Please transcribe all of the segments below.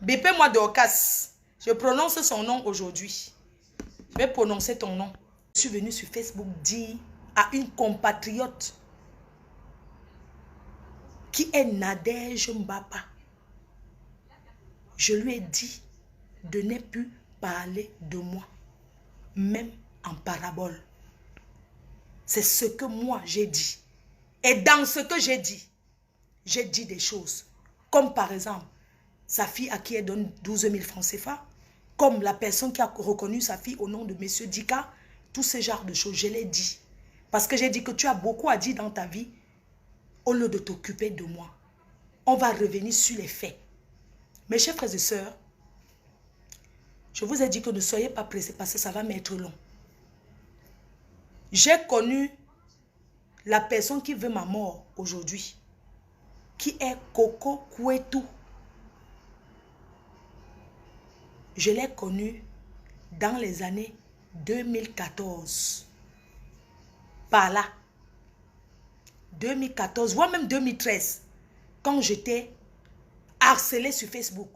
Bipez-moi Dorcas. Je prononce son nom aujourd'hui. Je vais prononcer ton nom. Je suis venue sur Facebook dire à une compatriote qui est Nadège Mbapa. Je lui ai dit de ne plus parler de moi, même en parabole. C'est ce que moi j'ai dit. Et dans ce que j'ai dit des choses. Comme par exemple, sa fille à qui elle donne 12 000 francs CFA. Comme la personne qui a reconnu sa fille au nom de M. Dika. Tous ces genres de choses, je l'ai dit. Parce que j'ai dit que tu as beaucoup à dire dans ta vie. Au lieu de t'occuper de moi. On va revenir sur les faits. Mes chers frères et sœurs, je vous ai dit que ne soyez pas pressés parce que ça va m'être long. J'ai connu la personne qui veut ma mort aujourd'hui, qui est Coco Kouetou. Je l'ai connue dans les années 2014. Par là. 2014, voire même 2013. Quand j'étais harcelée sur Facebook.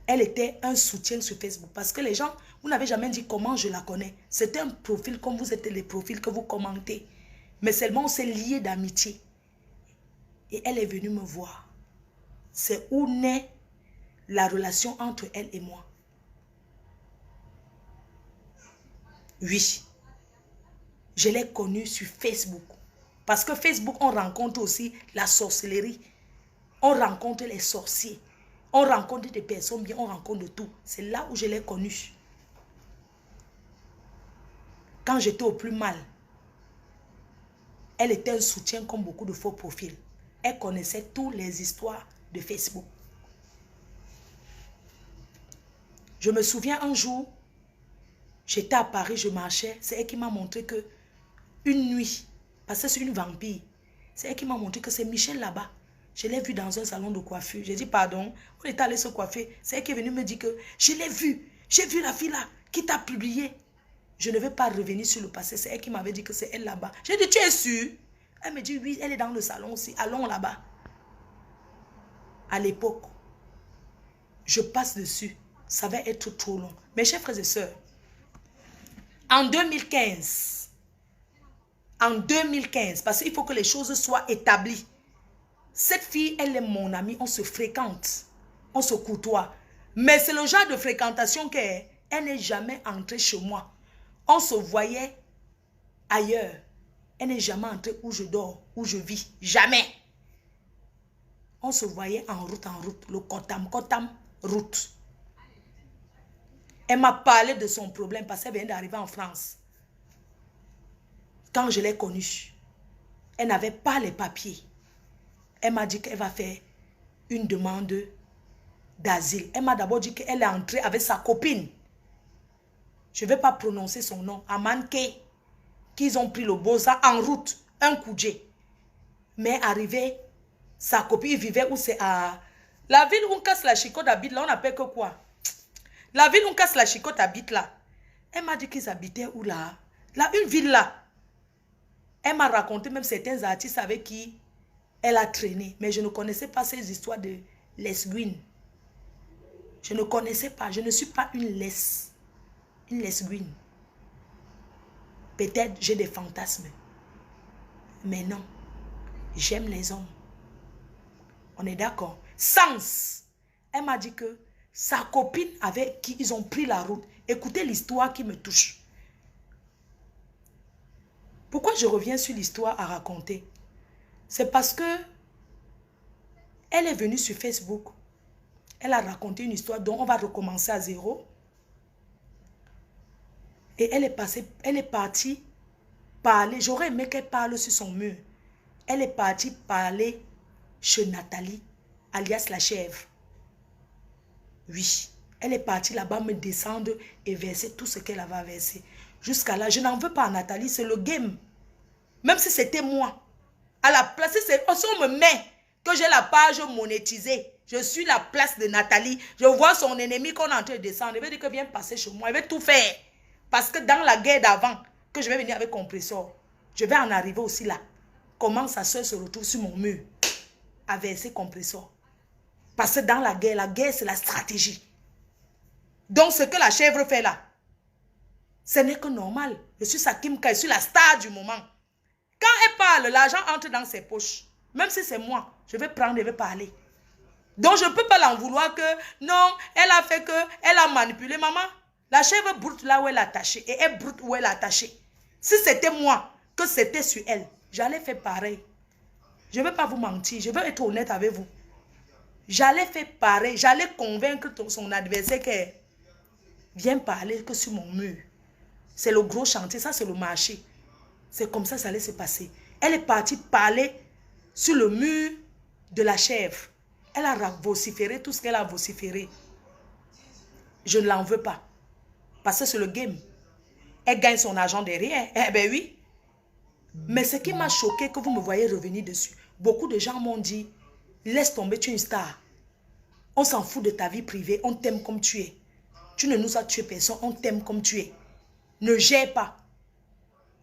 Elle était un soutien sur Facebook. Parce que les gens, vous n'avez jamais dit comment je la connais. C'était un profil comme vous êtes les profils que vous commentez. Mais seulement on s'est lié d'amitié. Et elle est venue me voir. C'est où naît la relation entre elle et moi. Oui. Je l'ai connue sur Facebook. Parce que Facebook, on rencontre aussi la sorcellerie. On rencontre les sorciers. On rencontre des personnes bien, on rencontre de tout. C'est là où je l'ai connue. Quand j'étais au plus mal, elle était un soutien comme beaucoup de faux profils. Elle connaissait toutes les histoires de Facebook. Je me souviens un jour, j'étais à Paris, je marchais. C'est elle qui m'a montré que une nuit, parce que c'est une vampire, c'est elle qui m'a montré que c'est Michel là-bas. Je l'ai vu dans un salon de coiffure. J'ai dit pardon, on est allé se coiffer. C'est elle qui est venue me dire que je l'ai vu. J'ai vu la fille là qui t'a publié. Je ne vais pas revenir sur le passé. C'est elle qui m'avait dit que c'est elle là-bas. J'ai dit tu es sûre? Elle me dit oui, elle est dans le salon aussi. Allons là-bas. À l'époque, je passe dessus. Ça va être trop long. Mes chers frères et sœurs, en 2015, parce qu'il faut que les choses soient établies. Cette fille, elle est mon amie, on se fréquente, on se côtoie. Mais c'est le genre de fréquentation qu'elle n'est jamais entrée chez moi. On se voyait ailleurs. Elle n'est jamais entrée où je dors, où je vis. Jamais. On se voyait en route, le Kotam, route. Elle m'a parlé de son problème parce qu'elle vient d'arriver en France. Quand je l'ai connue, elle n'avait pas les papiers. Elle m'a dit qu'elle va faire une demande d'asile. Elle m'a d'abord dit qu'elle est entrée avec sa copine. Je ne vais pas prononcer son nom. Amanke. Qu'ils ont pris le Bosa en route. Un Koudjé. Mais arrivé, sa copine vivait où c'est à... La ville où on casse la chicotte habite là, on appelle que quoi? La ville où on casse la chicotte habite là. Elle m'a dit qu'ils habitaient où là? Là, une ville là. Elle m'a raconté même certains artistes avec qui elle a traîné. Mais je ne connaissais pas ces histoires de lesbiennes. Je ne connaissais pas. Je ne suis pas une lesbienne. Peut-être j'ai des fantasmes. Mais non. J'aime les hommes. On est d'accord. Sens. Elle m'a dit que sa copine avec qui ils ont pris la route. Écoutez l'histoire qui me touche. Pourquoi je reviens sur l'histoire à raconter? C'est parce que elle est venue sur Facebook. Elle a raconté une histoire dont on va recommencer à zéro. Et elle est partie parler. J'aurais aimé qu'elle parle sur son mur. Elle est partie parler chez Nathalie, alias la chèvre. Oui. Elle est partie là-bas me descendre et verser tout ce qu'elle avait versé. Jusqu'à là, je n'en veux pas à Nathalie, c'est le game. Même si c'était moi. À la place, si on me met que j'ai la page monétisée, je suis la place de Nathalie, je vois son ennemi qu'on est en train de descendre, il veut dire que viens passer chez moi, il veut tout faire. Parce que dans la guerre d'avant, que je vais venir avec compresseur, je vais en arriver aussi là. Comment sa soeur se retrouve sur mon mur à verser compresseur. Parce que dans la guerre c'est la stratégie. Donc ce que la chèvre fait là, ce n'est que normal. Je suis Sakimka, je suis la star du moment. Quand elle parle, l'argent entre dans ses poches. Même si c'est moi, je vais prendre et je vais parler. Donc je ne peux pas l'en vouloir que, non, elle a fait que, elle a manipulé maman. La chèvre broute là où elle est attachée et elle broute où elle est attachée. Si c'était moi, que c'était sur elle, j'allais faire pareil. Je ne vais pas vous mentir, je veux être honnête avec vous. J'allais faire pareil, j'allais convaincre son adversaire qu'elle vient parler que sur mon mur. C'est le gros chantier, ça c'est le marché. C'est comme ça que ça allait se passer. Elle est partie parler sur le mur de la chèvre. Elle a vociféré tout ce qu'elle a vociféré. Je ne l'en veux pas. Parce que c'est le game. Elle gagne son argent derrière. Eh bien oui. Mais ce qui m'a choqué, que vous me voyez revenir dessus, beaucoup de gens m'ont dit, laisse tomber, tu es une star. On s'en fout de ta vie privée, on t'aime comme tu es. Tu ne nous as tué personne, on t'aime comme tu es. Ne gère pas.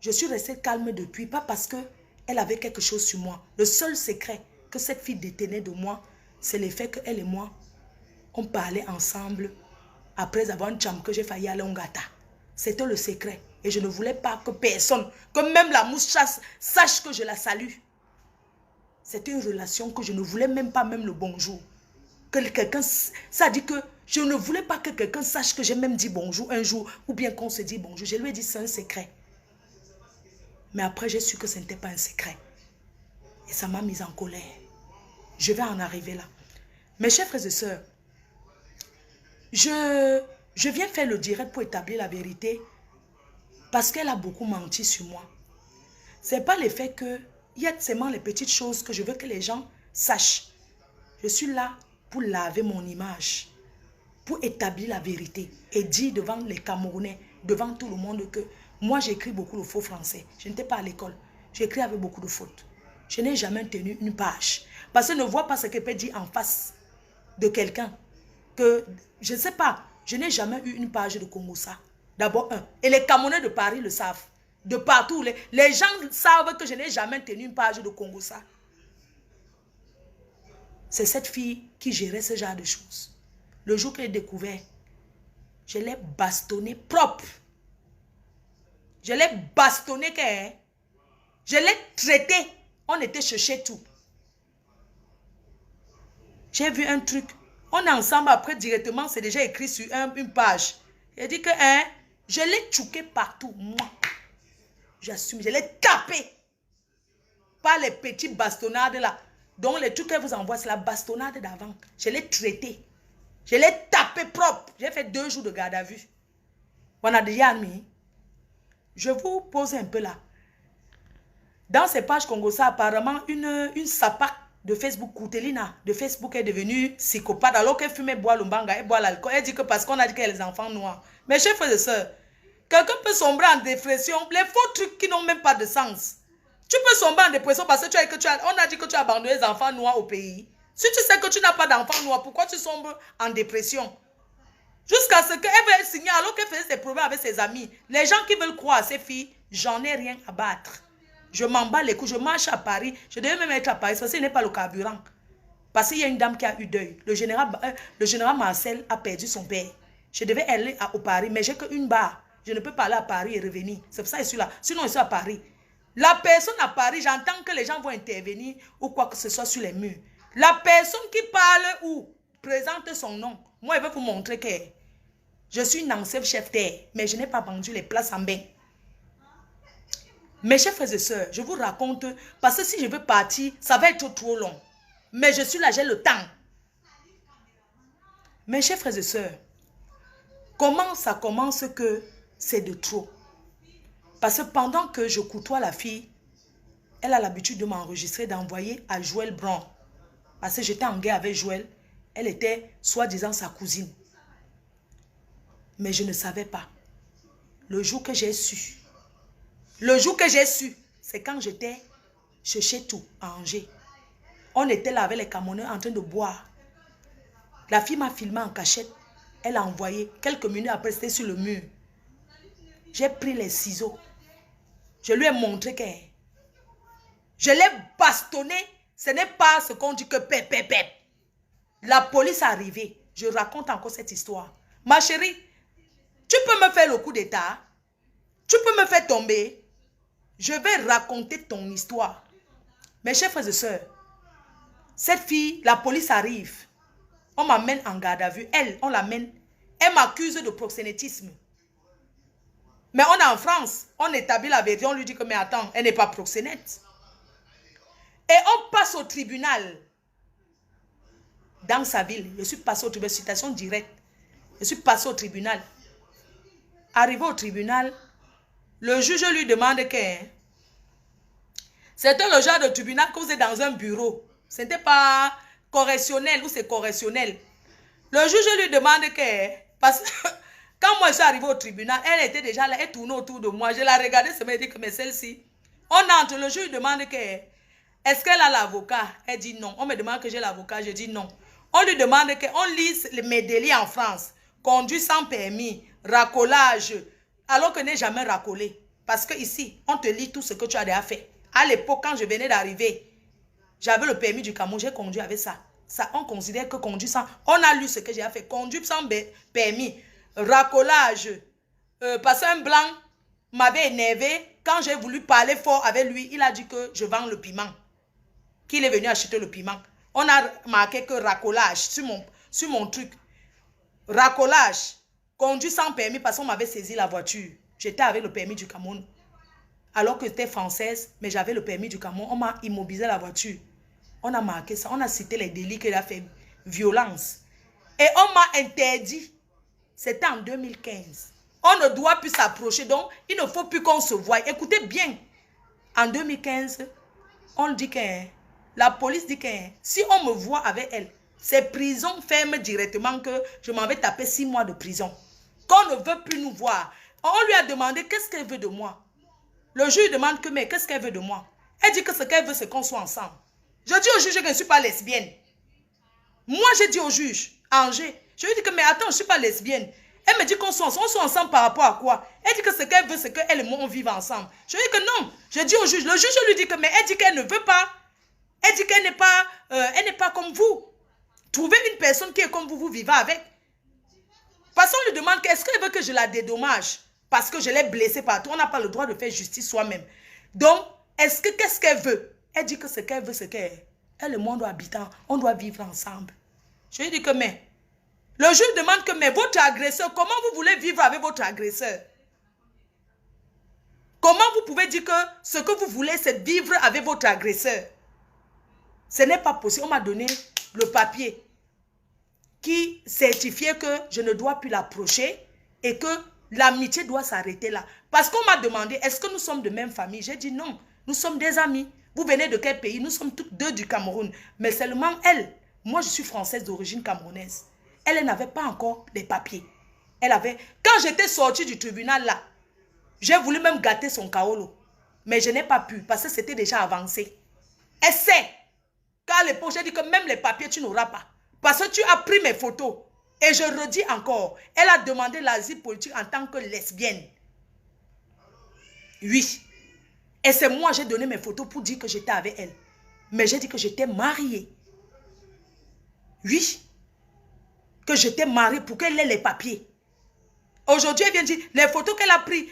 Je suis restée calme depuis, pas parce qu'elle avait quelque chose sur moi. Le seul secret que cette fille détenait de moi, c'est le fait qu'elle et moi, on parlait ensemble après avoir une chambre que j'ai failli aller en gâta. C'était le secret. Et je ne voulais pas que personne, que même la mouche sache que je la salue. C'était une relation que je ne voulais même pas, même le bonjour. Que quelqu'un, ça dit que je ne voulais pas que quelqu'un sache que j'ai même dit bonjour un jour, ou bien qu'on se dit bonjour. Je lui ai dit c'est un secret. Mais après j'ai su que ce n'était pas un secret. Et ça m'a mise en colère. Je vais en arriver là. Mes chers frères et sœurs, je viens faire le direct pour établir la vérité parce qu'elle a beaucoup menti sur moi. Ce n'est pas le fait que il y a seulement les petites choses que je veux que les gens sachent. Je suis là pour laver mon image, pour établir la vérité et dire devant les Camerounais, devant tout le monde que moi j'écris beaucoup de faux français. Je n'étais pas à l'école. J'écris avec beaucoup de fautes. Je n'ai jamais tenu une page. Parce que ne vois pas ce que peut dire en face de quelqu'un. Que je ne sais pas, je n'ai jamais eu une page de Congossa. D'abord un. Et les Camerounais de Paris le savent. De partout. Les gens savent que je n'ai jamais tenu une page de Congossa. C'est cette fille qui gérait ce genre de choses. Le jour que j'ai découvert, je l'ai bastonné propre. Je l'ai bastonné, je l'ai traité. On était chercher tout. J'ai vu un truc. On est ensemble après directement, c'est déjà écrit sur une page. J'ai dit que je l'ai tchouqué partout. Moi, j'assume, je l'ai tapé. Pas les petits bastonnades là. Donc les trucs qu'elle vous envoie, c'est la bastonnade d'avant. Je l'ai traité. Je l'ai tapé propre. J'ai fait 2 jours de garde à vue. On a déjà admis. Je vous pose un peu là. Dans ces pages Congossa, apparemment, une sapac de Facebook, Koutelina, de Facebook est devenue psychopathe. Alors qu'elle fumait, boit le banga, elle boit l'alcool. Elle dit que parce qu'on a dit qu'elle a les enfants noirs. Mes chers frères et sœurs, quelqu'un peut sombrer en dépression. Les faux trucs qui n'ont même pas de sens. Tu peux sombrer en dépression parce que on a dit que tu as abandonné les enfants noirs au pays. Si tu sais que tu n'as pas d'enfants noirs, pourquoi tu sombres en dépression? Jusqu'à ce qu'elle veuille signer alors qu'elle faisait ses problèmes avec ses amis. Les gens qui veulent croire à ces filles, j'en ai rien à battre. Je m'en bats les coups, je marche à Paris. Je devais même être à Paris parce qu'il n'est pas le carburant. Parce qu'il y a une dame qui a eu deuil. Le général Marcel a perdu son père. Je devais aller au Paris, mais j'ai qu'une barre. Je ne peux pas aller à Paris et revenir. C'est pour ça que je suis là. Sinon, je suis à Paris. La personne à Paris, j'entends que les gens vont intervenir ou quoi que ce soit sur les murs. La personne qui parle ou présente son nom, moi, je vais vous montrer que je suis une ancienne chef terre, mais je n'ai pas vendu les places en bain. Mes chers frères et sœurs, je vous raconte, parce que si je veux partir, ça va être trop long. Mais je suis là, j'ai le temps. Mes chers frères et sœurs, comment ça commence que c'est de trop? Parce que pendant que je côtoie la fille, elle a l'habitude de m'enregistrer, d'envoyer à Joël Brown. Parce que j'étais en guerre avec Joël. Elle était soi-disant sa cousine. Mais je ne savais pas. Le jour que j'ai su, c'est quand j'étais chez tout à Angers. On était là avec les Camerounais en train de boire. La fille m'a filmé en cachette. Elle a envoyé. Quelques minutes après, c'était sur le mur. J'ai pris les ciseaux. Je lui ai montré que je l'ai bastonné. Ce n'est pas ce qu'on dit que pep, pep, pep. La police est arrivée. Je raconte encore cette histoire. Ma chérie, tu peux me faire le coup d'état? Tu peux me faire tomber? Je vais raconter ton histoire. Mes chers frères et sœurs, cette fille, la police arrive. On m'amène en garde à vue. Elle, on l'amène. Elle m'accuse de proxénétisme. Mais on est en France. On établit la vérité. On lui dit que, mais attends, elle n'est pas proxénète. Et on passe au tribunal. Dans sa ville. Je suis passé au tribunal. Citation directe. Je suis passé au tribunal. Arrivé au tribunal, le juge lui demande que... C'était le genre de tribunal que vous êtes dans un bureau. Ce n'était pas correctionnel ou c'est correctionnel. Le juge lui demande que... Parce que quand moi je suis arrivé au tribunal, elle était déjà là, elle tournait autour de moi. Je la regardais, ça m'a dit que mais celle-ci... On entre, le juge demande que... Est-ce qu'elle a l'avocat? Elle dit non. On me demande que j'ai l'avocat, je dis non. On lui demande qu'on lise mes délits en France. Conduit sans permis, racolage, alors que n'est jamais racolé. Parce que ici, on te lit tout ce que tu as déjà fait. À l'époque, quand je venais d'arriver, j'avais le permis du Cameroun, j'ai conduit avec ça. Ça, on considère que conduire sans... On a lu ce que j'ai fait. Conduire sans permis, racolage. Parce qu'un blanc m'avait énervé. Quand j'ai voulu parler fort avec lui, il a dit que je vends le piment. Qu'il est venu acheter le piment. On a marqué que racolage sur mon truc. Racolage. Conduit sans permis parce qu'on m'avait saisi la voiture. J'étais avec le permis du Cameroun. Alors que j'étais française, mais j'avais le permis du Cameroun. On m'a immobilisé la voiture. On a marqué ça. On a cité les délits qu'il a fait. Violence. Et on m'a interdit. C'était en 2015. On ne doit plus s'approcher. Donc, il ne faut plus qu'on se voie. Écoutez bien. En 2015, on dit que... La police dit que si on me voit avec elle, c'est prison ferme directement que je m'en vais taper 6 mois de prison. Qu'on ne veut plus nous voir. On lui a demandé qu'est-ce qu'elle veut de moi. Le juge demande que mais qu'est-ce qu'elle veut de moi. Elle dit que ce qu'elle veut c'est qu'on soit ensemble. Je dis au juge que je ne suis pas lesbienne. Moi j'ai dit au juge, Angers, je lui dis que mais attends je ne suis pas lesbienne. Elle me dit qu'on soit ensemble par rapport à quoi? Elle dit que ce qu'elle veut c'est qu'elle et moi on vive ensemble. Je lui dis que non. Je dis au juge, le juge lui dit que mais elle dit qu'elle ne veut pas. Elle dit qu'elle n'est pas comme vous. Trouvez une personne qui est comme vous, vous vivez avec. Parce qu'on lui demande est-ce qu'elle veut que je la dédommage parce que je l'ai blessée partout. On n'a pas le droit de faire justice soi-même. Donc, qu'est-ce qu'elle veut? Elle dit que ce qu'elle veut, c'est qu'elle et moi, on doit vivre ensemble. Je lui dis que mais, le juge demande que mais votre agresseur, comment vous voulez vivre avec votre agresseur? Comment vous pouvez dire que ce que vous voulez, c'est vivre avec votre agresseur? Ce n'est pas possible. On m'a donné le papier qui certifiait que je ne dois plus l'approcher et que l'amitié doit s'arrêter là. Parce qu'on m'a demandé, est-ce que nous sommes de même famille? J'ai dit non, nous sommes des amis. Vous venez de quel pays? Nous sommes toutes deux du Cameroun. Mais seulement elle, moi je suis française d'origine camerounaise. Elle n'avait pas encore les papiers. Elle avait... Quand j'étais sortie du tribunal là, j'ai voulu même gâter son kaolo. Mais je n'ai pas pu parce que c'était déjà avancé. Elle sait. Car à l'époque, j'ai dit que même les papiers, tu n'auras pas. Parce que tu as pris mes photos. Et je redis encore, elle a demandé l'asile politique en tant que lesbienne. Oui. Et c'est moi, j'ai donné mes photos pour dire que j'étais avec elle. Mais j'ai dit que j'étais mariée. Oui. Que j'étais mariée pour qu'elle ait les papiers. Aujourd'hui, elle vient dire, les photos qu'elle a prises,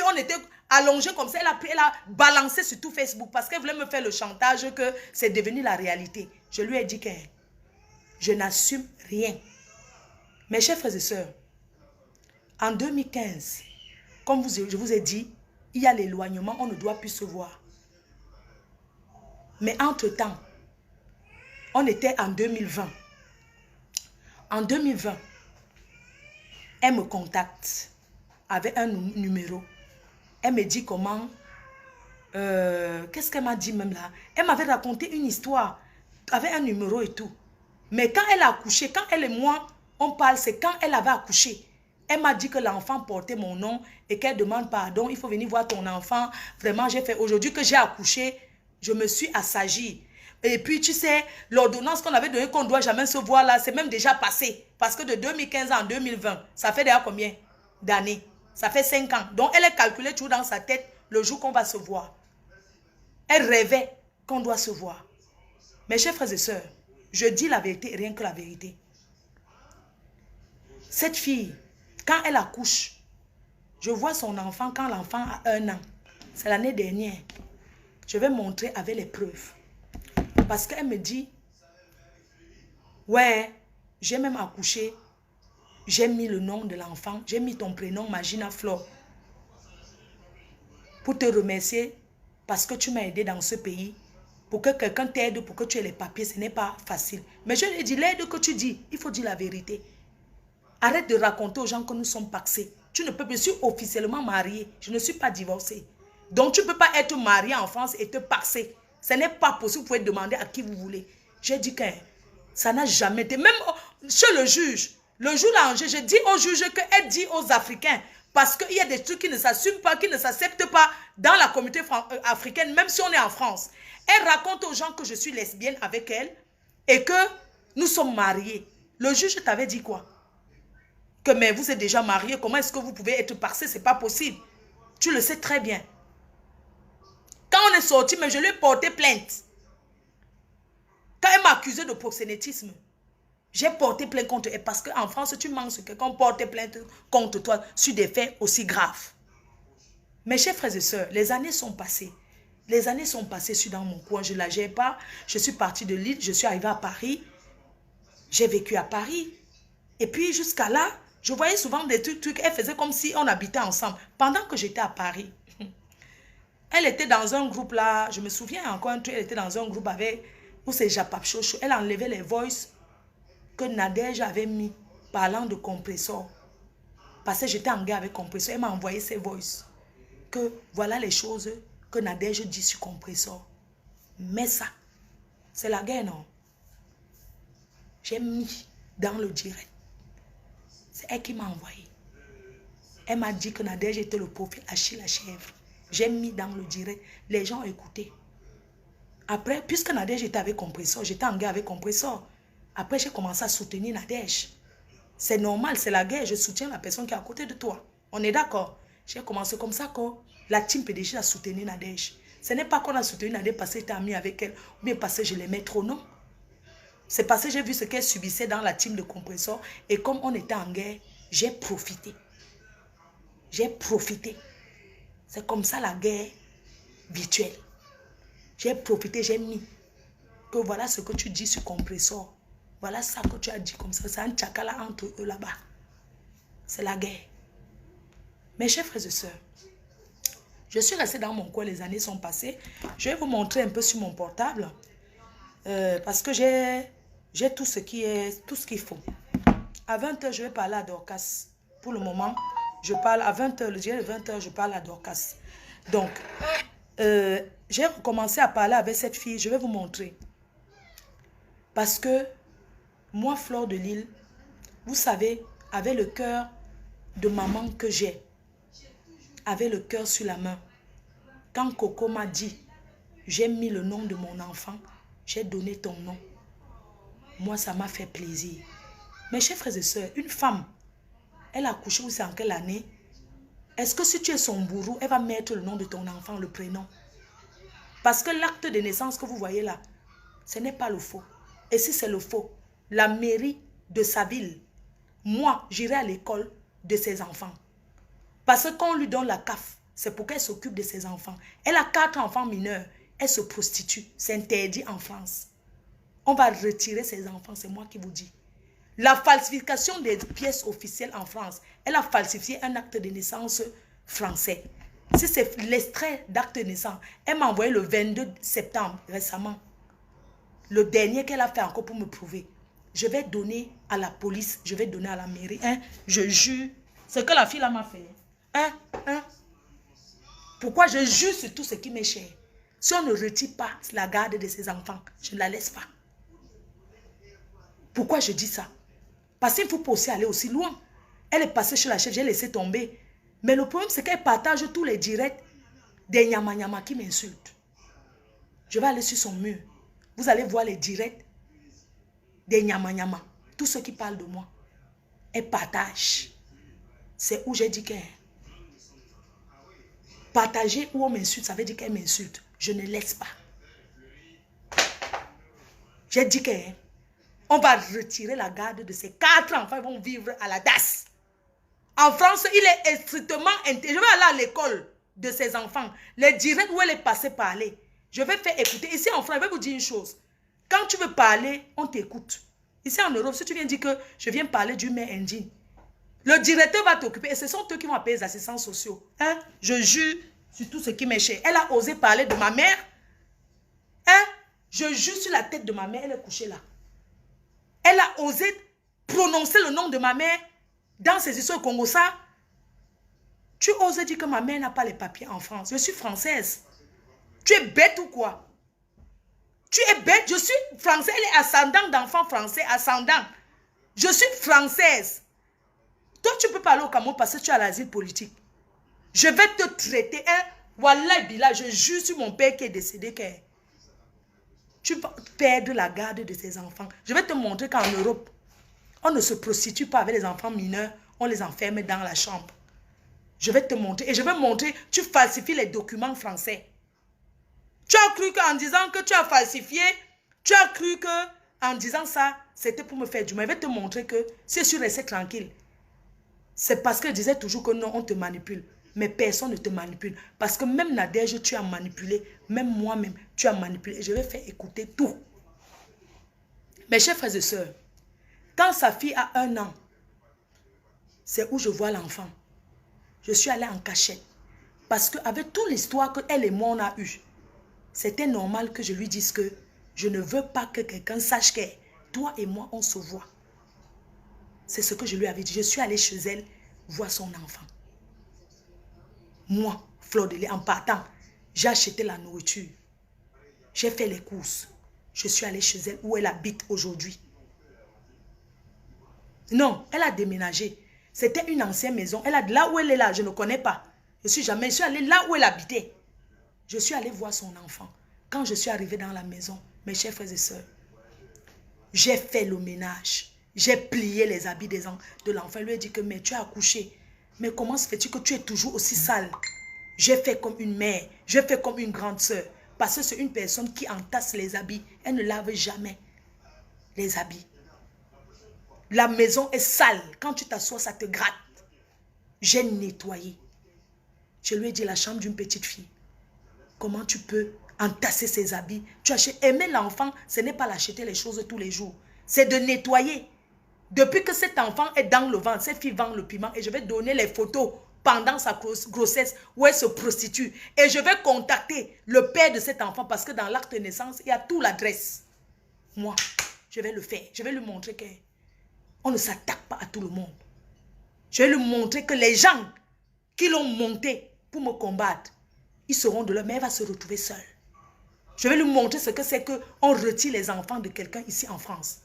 on était... allongée comme ça, elle a balancé sur tout Facebook parce qu'elle voulait me faire le chantage que c'est devenu la réalité. Je lui ai dit que je n'assume rien. Mes chers frères et sœurs, en 2015, comme je vous ai dit, il y a l'éloignement, on ne doit plus se voir. Mais entre-temps, on était en 2020. En 2020, elle me contacte avec un numéro. Elle me dit comment, qu'est-ce qu'elle m'a dit même là? Elle m'avait raconté une histoire avec un numéro et tout. Mais quand elle a accouché, quand elle et moi, on parle, c'est quand elle avait accouché. Elle m'a dit que l'enfant portait mon nom et qu'elle demande pardon. Il faut venir voir ton enfant. Vraiment, j'ai fait aujourd'hui que j'ai accouché, je me suis assagie. Et puis, tu sais, l'ordonnance qu'on avait donnée qu'on ne doit jamais se voir là, c'est même déjà passé. Parce que de 2015 en 2020, ça fait déjà combien d'années? Ça fait 5 ans. Donc, elle est calculée toujours dans sa tête le jour qu'on va se voir. Elle rêvait qu'on doit se voir. Mes chers frères et sœurs, Je dis la vérité, rien que la vérité. Cette fille, quand elle accouche, je vois son enfant quand l'enfant a 1 an. C'est l'année dernière. Je vais montrer avec les preuves. Parce qu'elle me dit, ouais, j'ai même accouché. J'ai mis le nom de l'enfant. J'ai mis ton prénom, Magina Flore. Pour te remercier parce que tu m'as aidé dans ce pays. Pour que quelqu'un t'aide, pour que tu aies les papiers, ce n'est pas facile. Mais je lui ai dit, l'aide que tu dis, il faut dire la vérité. Arrête de raconter aux gens que nous sommes paxés. Tu ne peux pas, je suis officiellement mariée. Je ne suis pas divorcée. Donc tu ne peux pas être mariée en France et te paxer. Ce n'est pas possible. Vous pouvez demander à qui vous voulez. J'ai dit que ça n'a jamais été. Même chez le juge, le jour là, je dis au juge qu'elle dit aux Africains. Parce qu'il y a des trucs qui ne s'assument pas, qui ne s'acceptent pas dans la communauté africaine, même si on est en France. Elle raconte aux gens que je suis lesbienne avec elle et que nous sommes mariés. Le juge t'avait dit quoi? Que mais vous êtes déjà mariés, comment est-ce que vous pouvez être paxé? C'est pas possible. Tu le sais très bien. Quand on est sorti, mais je lui ai porté plainte. Quand elle m'a accusé de proxénétisme, j'ai porté plainte contre elle parce qu'en France, tu manques sur quelqu'un porte plainte contre toi sur des faits aussi graves. Mes chers frères et sœurs, les années sont passées. Les années sont passées, je suis dans mon coin, je ne la gère pas. Je suis partie de Lille, je suis arrivée à Paris. J'ai vécu à Paris. Et puis jusqu'à là, je voyais souvent des trucs. Elle faisait comme si on habitait ensemble. Pendant que j'étais à Paris, elle était dans un groupe là, je me souviens encore un truc, elle était dans un groupe avec, où c'est Japap Chocho. Elle enlevait les voices que Nadège avait mis parlant de compresseur. Parce que j'étais en guerre avec compresseur. Elle m'a envoyé ses voices. Que voilà les choses que Nadège dit sur compresseur. Mais ça, c'est la guerre, non? J'ai mis dans le direct. C'est elle qui m'a envoyé. Elle m'a dit que Nadège était le prophète Achille la chèvre. J'ai mis dans le direct. Les gens ont écouté. Après, puisque Nadège était avec compresseur, j'étais en guerre avec compresseur. Après, j'ai commencé à soutenir Nadège. C'est normal, c'est la guerre. Je soutiens la personne qui est à côté de toi. On est d'accord? J'ai commencé comme ça que la team PDG a soutenu Nadège. Ce n'est pas qu'on a soutenu Nadège parce que j'étais amie avec elle ou bien parce que je l'aimais trop, non. C'est parce que j'ai vu ce qu'elle subissait dans la team de compresseur et comme on était en guerre, j'ai profité. J'ai profité. C'est comme ça la guerre virtuelle. J'ai profité, j'ai mis que voilà ce que tu dis sur compresseur. Voilà ça que tu as dit comme ça. C'est un tchakala entre eux là-bas. C'est la guerre. Mes chers frères et sœurs, je suis restée dans mon coin, les années sont passées. Je vais vous montrer un peu sur mon portable. Parce que j'ai tout ce qu'il faut. À 20h, je vais parler à Dorcas. Pour le moment, je parle à 20h, le dimanche 20h, je parle à Dorcas. Donc, j'ai commencé à parler avec cette fille, je vais vous montrer. Parce que moi, Flore de Lille, vous savez, avec le cœur de maman que j'ai, avec le cœur sur la main, quand Coco m'a dit, j'ai mis le nom de mon enfant, j'ai donné ton nom. Moi, ça m'a fait plaisir. Mes chers frères et sœurs, une femme, elle a accouché, c'est en quelle année? Est-ce que si tu es son bourreau, elle va mettre le nom de ton enfant, le prénom? Parce que l'acte de naissance que vous voyez là, ce n'est pas le faux. Et si c'est le faux, la mairie de sa ville, moi, j'irai à l'école de ses enfants. Parce que quand on lui donne la CAF, c'est pour qu'elle s'occupe de ses enfants. Elle a 4 enfants mineurs. Elle se prostitue. C'est interdit en France. On va retirer ses enfants, c'est moi qui vous dis. La falsification des pièces officielles en France, elle a falsifié un acte de naissance français. Si c'est l'extrait d'acte de naissance, elle m'a envoyé le 22 septembre récemment. Le dernier qu'elle a fait encore pour me prouver. Je vais donner à la police, je vais donner à la mairie. Hein, je jure. Ce que la fille là m'a fait. Pourquoi je jure sur tout ce qui m'est cher? Si on ne retire pas la garde de ses enfants, je ne la laisse pas. Pourquoi je dis ça? Parce qu'il ne faut pas aussi aller aussi loin. Elle est passée chez la chef, j'ai laissé tomber. Mais le problème, c'est qu'elle partage tous les directs des nyama qui m'insultent. Je vais aller sur son mur. Vous allez voir les directs des nyama. Tous ceux qui parlent de moi. Elle partage. C'est où j'ai dit qu'elle... Partager où on m'insulte, ça veut dire qu'elle m'insulte. Je ne laisse pas. J'ai dit qu'elle... On va retirer la garde de ces 4 enfants. Ils vont vivre à la DAS. En France, il est strictement interdit. Je vais aller à l'école de ces enfants. Les directs où elle est passée parler. Je vais faire écouter. Ici en France, je vais vous dire une chose. Quand tu veux parler, on t'écoute. Ici en Europe, si tu viens dire que je viens parler d'une mère indienne, le directeur va t'occuper et ce sont eux qui vont appeler les assistants sociaux. Hein? Je jure sur tout ce qui m'est cher. Elle a osé parler de ma mère. Hein? Je jure sur la tête de ma mère, elle est couchée là. Elle a osé prononcer le nom de ma mère dans ses histoires Congo. Ça, tu oses dire que ma mère n'a pas les papiers en France. Je suis française. Tu es bête ou quoi? Tu es bête, je suis française. Elle est ascendant d'enfants français, ascendant. Je suis française. Toi, tu peux parler au Cameroun parce que tu as l'asile politique. Je vais te traiter, hein? Wallah Billah, je jure sur mon père qui est décédé que tu vas perdre la garde de tes enfants. Je vais te montrer qu'en Europe, on ne se prostitue pas avec les enfants mineurs, on les enferme dans la chambre. Je vais te montrer, et je vais montrer, tu falsifies les documents français. Tu as cru qu'en disant que tu as falsifié, tu as cru qu'en disant ça, c'était pour me faire du mal. Je vais te montrer que si je suis resté tranquille, c'est parce que je disais toujours que non, on te manipule. Mais personne ne te manipule. Parce que même Nadège, tu as manipulé. Même moi-même, tu as manipulé. Je vais faire écouter tout. Mes chers frères et sœurs, quand sa fille a 1 an, c'est où je vois l'enfant. Je suis allée en cachette. Parce qu'avec toute l'histoire qu'elle et moi on a eue, c'était normal que je lui dise que je ne veux pas que quelqu'un sache que toi et moi, on se voit. C'est ce que je lui avais dit. Je suis allée chez elle voir son enfant. Moi, Fleur de lait, en partant, j'ai acheté la nourriture. J'ai fait les courses. Je suis allée chez elle où elle habite aujourd'hui. Non, elle a déménagé. C'était une ancienne maison. Elle a, là où elle est là, je ne connais pas. Je suis allée là où elle habitait. Je suis allée voir son enfant. Quand je suis arrivée dans la maison, mes chers frères et sœurs, j'ai fait le ménage. J'ai plié les habits de l'enfant. Je lui ai dit que mais tu as accouché. Mais comment se fait-il que tu es toujours aussi sale? J'ai fait comme une mère. J'ai fait comme une grande sœur. Parce que c'est une personne qui entasse les habits. Elle ne lave jamais les habits. La maison est sale. Quand tu t'assois, ça te gratte. J'ai nettoyé. Je lui ai dit la chambre d'une petite fille. Comment tu peux entasser ses habits? Tu achètes. Aimer l'enfant, ce n'est pas l'acheter les choses tous les jours. C'est de nettoyer. Depuis que cet enfant est dans le ventre, cette fille vend le piment et je vais donner les photos pendant sa grossesse où elle se prostitue. Et je vais contacter le père de cet enfant parce que dans l'acte de naissance, il y a toute l'adresse. Moi, je vais le faire. Je vais lui montrer qu'on ne s'attaque pas à tout le monde. Je vais lui montrer que les gens qui l'ont monté pour me combattre, ils seront de leur, mais elle va se retrouver seule. Je vais lui montrer ce que c'est qu'on retire les enfants de quelqu'un ici en France.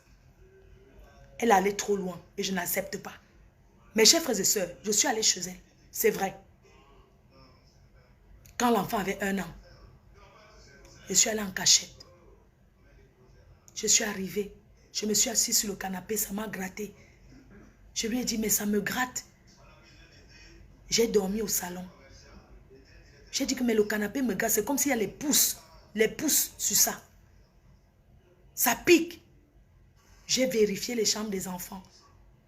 Elle allait trop loin et je n'accepte pas. Mes chers frères et sœurs, je suis allée chez elle. C'est vrai. Quand l'enfant avait 1 an, je suis allée en cachette. Je suis arrivée. Je me suis assise sur le canapé, ça m'a gratté. Je lui ai dit, mais ça me gratte. J'ai dormi au salon. J'ai dit que mais le canapé me gratte. C'est comme s'il y a les pouces sur ça. Ça pique. J'ai vérifié les chambres des enfants.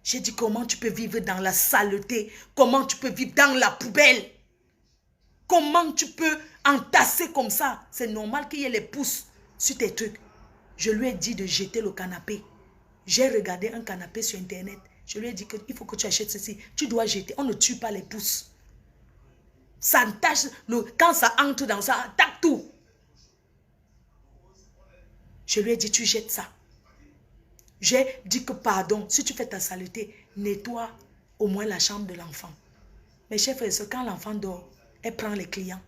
J'ai dit comment tu peux vivre dans la saleté? Comment tu peux vivre dans la poubelle? Comment tu peux entasser comme ça? C'est normal qu'il y ait les pouces sur tes trucs. Je lui ai dit de jeter le canapé. J'ai regardé un canapé sur internet. Je lui ai dit qu'il faut que tu achètes ceci. Tu dois jeter. On ne tue pas les pouces. Ça entache. Quand ça entre dans ça, attaque tout. Je lui ai dit tu jettes ça. J'ai dit que pardon, si tu fais ta saleté, nettoie au moins la chambre de l'enfant. Mes chers frères et sœurs, quand l'enfant dort, elle prend les clients.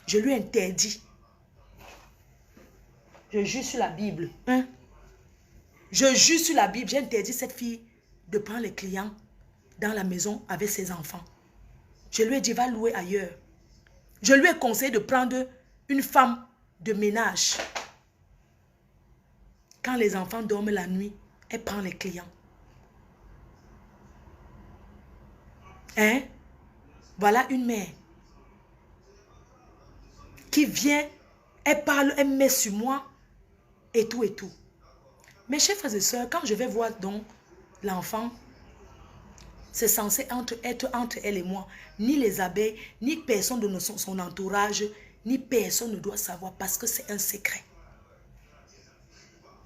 Je lui interdis. Je jure sur la Bible. Hein? Je jure sur la Bible, j'ai interdit cette fille de prendre les clients dans la maison avec ses enfants. Je lui ai dit, va louer ailleurs. Je lui ai conseillé de prendre une femme de ménage. Quand les enfants dorment la nuit, elle prend les clients. Hein? Voilà une mère qui vient, elle parle, elle met sur moi et tout et tout. Mes chers frères et sœurs, quand je vais voir donc l'enfant, c'est censé être entre elle et moi. Ni les abeilles, ni personne de son entourage, ni personne ne doit savoir parce que c'est un secret.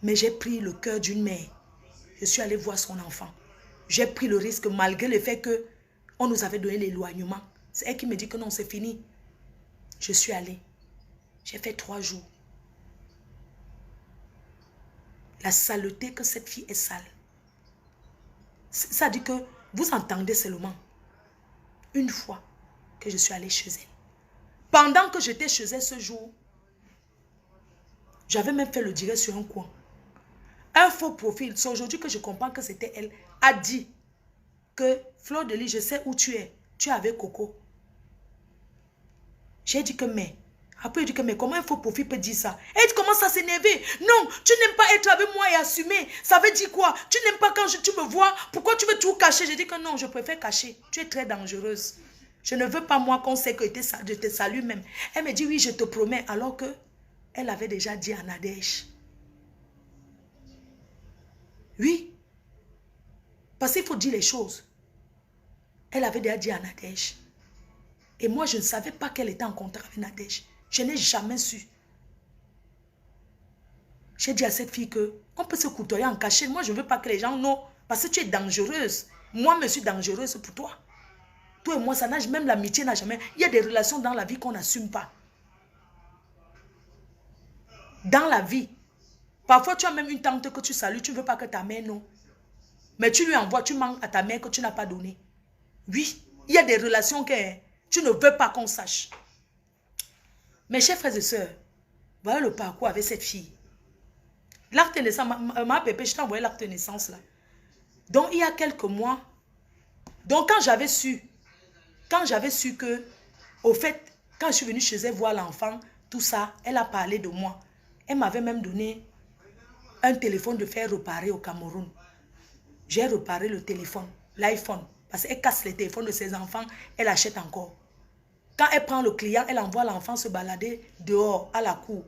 Mais j'ai pris le cœur d'une mère. Je suis allée voir son enfant. J'ai pris le risque malgré le fait qu'on nous avait donné l'éloignement. C'est elle qui me dit que non, c'est fini. Je suis allée. J'ai fait 3 jours. La saleté que cette fille est sale. Ça dit que vous entendez seulement une fois que je suis allée chez elle. Pendant que j'étais chez elle ce jour, j'avais même fait le direct sur un coin. Un faux profil, c'est aujourd'hui que je comprends que c'était elle, a dit que Fleur de Lys, je sais où tu es. Tu es avec Coco. J'ai dit que mais. Après, il dit que mais comment un faux profil peut dire ça? Et il commence à s'énerver. Non, tu n'aimes pas être avec moi et assumer. Ça veut dire quoi? Tu n'aimes pas quand tu me vois. Pourquoi tu veux tout cacher? J'ai dit que non, je préfère cacher. Tu es très dangereuse. Je ne veux pas moi qu'on sait que je te salue même. Elle me dit oui, je te promets. Alors que elle avait déjà dit à Nadège. Oui. Parce qu'il faut dire les choses. Elle avait déjà dit à Nadège. Et moi, je ne savais pas qu'elle était en contact avec Nadège. Je n'ai jamais su. J'ai dit à cette fille que on peut se côtoyer en cachette. Moi, je ne veux pas que les gens non. Parce que tu es dangereuse. Moi, je suis dangereuse pour toi. Toi et moi, ça n'a même l'amitié n'a jamais. Il y a des relations dans la vie qu'on n'assume pas. Dans la vie. Parfois, tu as même une tante que tu salues. Tu ne veux pas que ta mère non. Mais tu lui envoies, tu manques à ta mère que tu n'as pas donné. Oui, il y a des relations que tu ne veux pas qu'on sache. Mes chers frères et sœurs, voilà le parcours avec cette fille. L'acte de naissance, ma pépé, je t'ai envoyé l'acte de naissance là. Donc, il y a quelques mois, donc quand j'avais su que, au fait, quand je suis venue chez elle voir l'enfant, tout ça, elle a parlé de moi. Elle m'avait même donné un téléphone de faire réparer au Cameroun. J'ai réparé le téléphone, l'iPhone, parce qu'elle casse les téléphones de ses enfants, elle achète encore. Quand elle prend le client, elle envoie l'enfant se balader dehors, à la cour.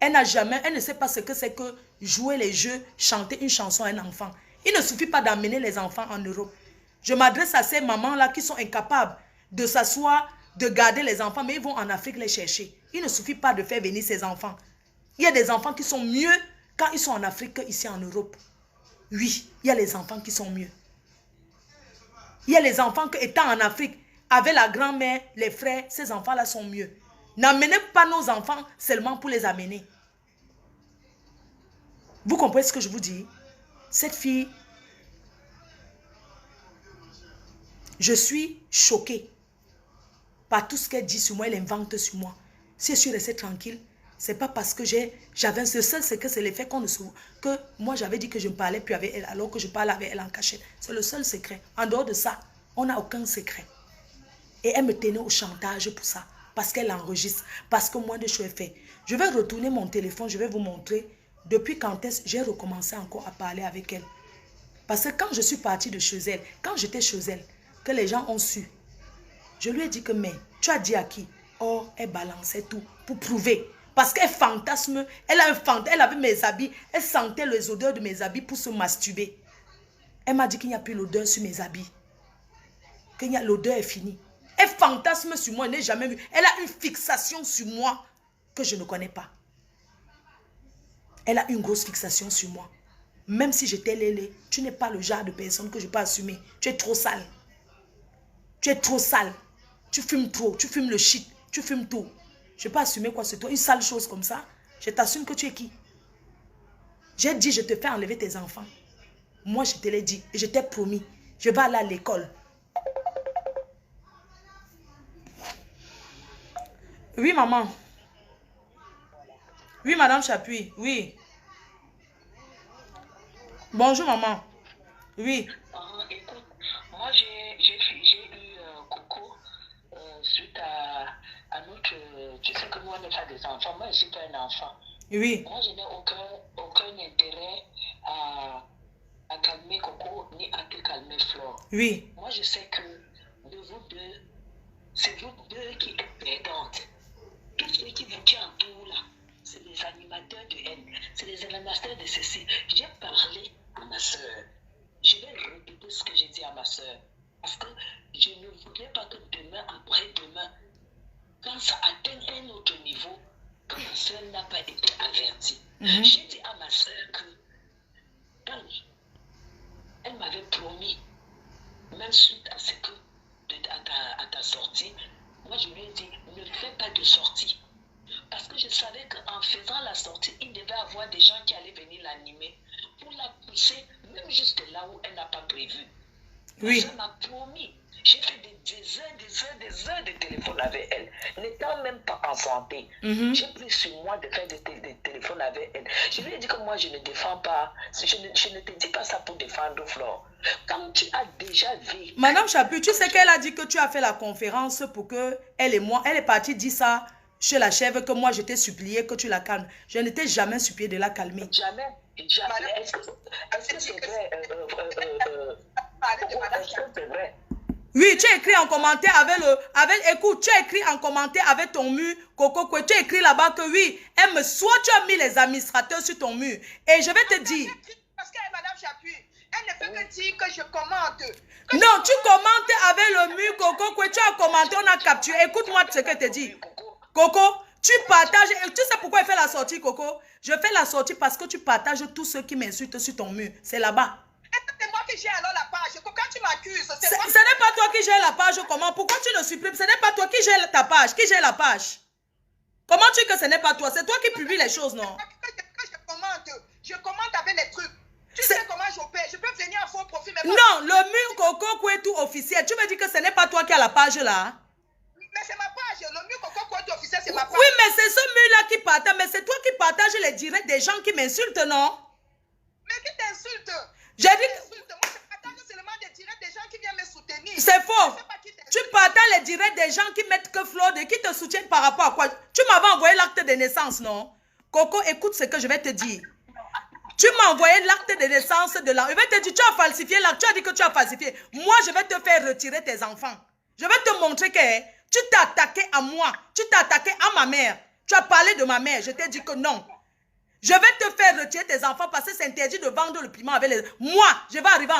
Elle ne sait pas ce que c'est que jouer les jeux, chanter une chanson à un enfant. Il ne suffit pas d'amener les enfants en Europe. Je m'adresse à ces mamans-là qui sont incapables de s'asseoir, de garder les enfants, mais ils vont en Afrique les chercher. Il ne suffit pas de faire venir ces enfants. Il y a des enfants qui sont mieux quand ils sont en Afrique qu'ici en Europe. Oui, il y a les enfants qui sont mieux. Il y a les enfants qui, étant en Afrique, avec la grand-mère, les frères, ces enfants-là sont mieux. N'amenez pas nos enfants seulement pour les amener. Vous comprenez ce que je vous dis? Cette fille, je suis choquée par tout ce qu'elle dit sur moi, elle invente sur moi. Si je suis restée tranquille, c'est pas parce que j'avais un seul secret, c'est l'effet qu'on ne se... que moi j'avais dit que je ne parlais plus avec elle alors que je parle avec elle en cachette. C'est le seul secret. En dehors de ça, on n'a aucun secret. Et elle me tenait au chantage pour ça. Parce qu'elle enregistre. Parce que moi de choses est fait. Je vais retourner mon téléphone, je vais vous montrer depuis quand est-ce que j'ai recommencé encore à parler avec elle. Parce que quand je suis partie de chez elle, quand j'étais chez elle, que les gens ont su, je lui ai dit que mais tu as dit à qui? Oh, elle balançait tout pour prouver. Parce qu'elle fantasme, elle avait mes habits, elle sentait les odeurs de mes habits pour se masturber. Elle m'a dit qu'il n'y a plus l'odeur sur mes habits. Que l'odeur est finie. Elle fantasme sur moi, elle n'a jamais vu. Elle a une fixation sur moi que je ne connais pas. Elle a une grosse fixation sur moi. Même si j'étais lélé, tu n'es pas le genre de personne que je peux assumer. Tu es trop sale. Tu es trop sale. Tu fumes trop, tu fumes le shit, tu fumes tout. Je ne peux pas assumer quoi c'est toi. Une sale chose comme ça, je t'assume que tu es qui? J'ai dit, je te fais enlever tes enfants. Moi, je te l'ai dit et je t'ai promis. Je vais aller à l'école. Oui, maman. Oui, madame Chapuis. Oui. Bonjour, maman. Oui. Écoute, moi j'ai eu Coco suite à notre... tu sais que nous on n'est pas des enfants, moi je suis pas un enfant. Oui. Moi je n'ai aucun intérêt à calmer Coco ni à te calmer Flore. Oui. Moi je sais que de vous deux, c'est vous deux qui êtes perdantes. Tout ce qui vous tient en tout là, c'est les animateurs de haine, c'est les animateurs de ceci. J'ai parlé à ma soeur. Je vais répéter ce que j'ai dit à ma soeur. Parce que je ne voudrais pas que demain, après-demain, quand ça atteint un autre niveau, que ma soeur n'a pas été avertie. J'ai dit à ma soeur que elle m'avait promis, même suite à ce que, à ta sortie, moi je lui ai dit, ne fais pas de sortie. Parce que je savais qu'en faisant la sortie, il devait y avoir des gens qui allaient venir l'animer pour la pousser, même juste là où elle n'a pas prévu. Oui. Ça m'a promis. J'ai fait des heures de téléphone avec elle, n'étant même pas enfantée. J'ai pris sur moi de faire des téléphones avec elle. Je lui ai dit que moi, je ne défends pas. Je ne te dis pas ça pour défendre Flore. Quand tu as déjà vécu... Madame Chapuis, tu sais qu'elle a dit que tu as fait la conférence pour que elle et moi, elle est partie dire ça chez la chèvre, que moi, je t'ai supplié que tu la calmes. Je ne t'ai jamais supplié de la calmer. Jamais. Est-ce que c'est vrai? Est-ce que c'est vrai? Oui, tu as écrit en commentaire écoute, tu as écrit en commentaire avec ton mur, Coco, tu as écrit là-bas que oui, soit tu as mis les administrateurs sur ton mur. Et je vais te dire. Parce que Madame Chapuis, elle ne fait que dire que je commente. Non, tu commentes avec le mur, Coco, tu as commenté, on a capturé. Écoute-moi ce que je te dis. Coco, tu partages, tu sais pourquoi elle fait la sortie, Coco? Je fais la sortie parce que tu partages tous ceux qui m'insultent sur ton mur. C'est là-bas. C'est moi qui gère alors la page. Quand tu m'accuses, ce n'est pas toi qui gère la page. Comment? Pourquoi tu le supprimes? Ce n'est pas toi qui gère ta page. Qui gère la page? Comment tu dis que ce n'est pas toi? C'est toi qui publies les choses, non? Je commente avec les trucs. Tu sais comment j'opère? Je peux venir en faux profil. Non, le mur Coco est tout officiel. Tu me dis que ce n'est pas toi qui as la page là? Mais c'est ma page. Le mur Coco est tout officiel, c'est ma page. Oui, mais c'est ce mur-là qui partage. Mais c'est toi qui partages les directs des gens qui m'insultent, non? Mais qui t'insulte? J'ai dit... Moi, je partage seulement des directs des gens qui viennent me soutenir. C'est faux. Tu partages les directs des gens qui mettent que Flore, qui te soutiennent par rapport à quoi? Tu m'avais envoyé l'acte de naissance, non? Coco, écoute ce que je vais te dire. Tu m'as envoyé l'acte de naissance de la... Je vais te dire, tu as falsifié l'acte. Tu as dit que tu as falsifié. Moi, je vais te faire retirer tes enfants. Je vais te montrer que tu t'es attaqué à moi. Tu t'es attaqué à ma mère. Tu as parlé de ma mère. Je t'ai dit que non. Je vais te faire retirer tes enfants parce que c'est interdit de vendre le piment avec les... Moi, je vais arriver en...